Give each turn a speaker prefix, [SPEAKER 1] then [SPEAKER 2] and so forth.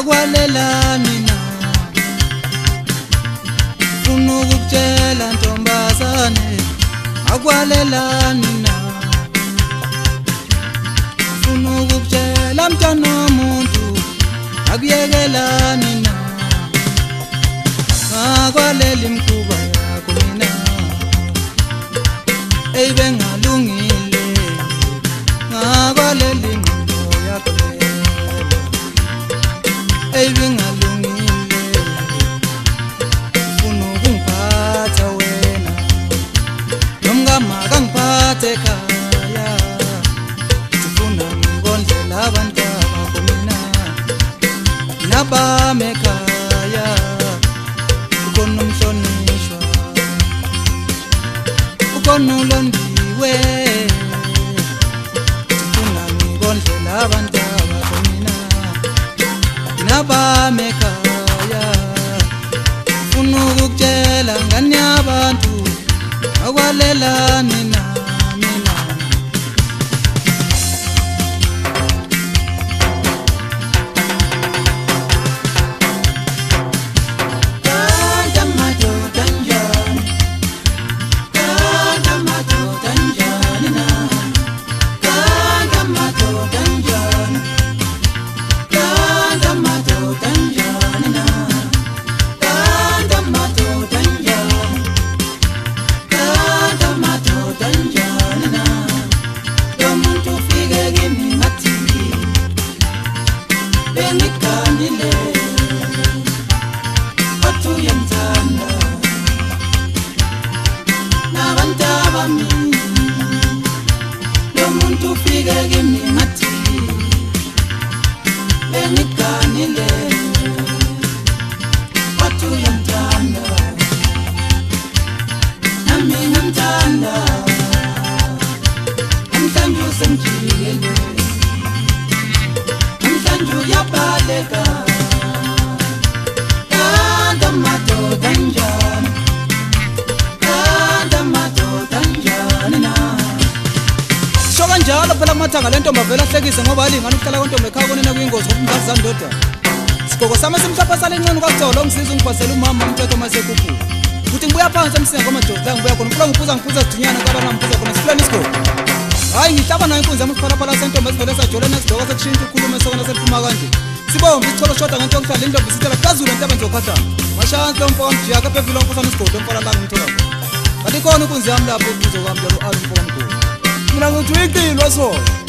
[SPEAKER 1] akwalelani na funa ukutshela ntombazane akwalelani na funa ukutshela mntwana womuntu akuyekelani na akwalela imkhuba yakho mina eyibengalungile ngakwalela ingqondo yakho eyibengalungile ufuna ukungiphatha wena nomngama kangiphathe ekhaya ufuna ngikondlela abantwabakho mina nabami ekhaya ukhona umhlonishwa ukhona ulondiwe ufuna ngikondlela abantwabakho mina nabami ekhaya ufuna ukutshela ngani yabantu akwalelani na mina kanda madoda njani kanda madoda njani na kanda madoda njani kanda madoda njani na kanda madoda njani kanda madoda njani na lo muntu ufike kimi ngathi bengiganile kodwa uyamthanda nabantwabami lo muntu ufike kimi ngathi bengiganile kodwa uyamthanda nami ngimthanda namhlanje usemjikele namhlanje uyabaleka kanda madoda njani kanda madoda njani na sho kanjalo phela amathanga lentombi avela ahlekise ngoba alingana ukuhlala kwentombi ekhaya konena kuyingozi ngokungazani ndoda sigqoko sami simhlapha salencane kwakutholo ngisiza ungibhasela umama umthetho masekukhulu ukuthi ngibuya phansi emsinga ngamadoda ngibuya khona ufuna ngiphuza dinyana kabana ngiphuza khona sihlweni isigqoko hayi ngihlaba nayo inkunzi yami ukuphalaphala sentombi esivele sajolena esigqoko sekushintsha ukhulume esokona sephuma kanje sibombe isitholo shoda ngento yokuhlala intombi sithela phezulu entaba ngizokhathana mashansi lo mfoka mjika kaphe phela unkosana isigqoko emfana langa ngithola kanti khona inkunzi yami lapho eduze kwami njalo ali mfoka mkhulu mina ngithi uyiqilwa sona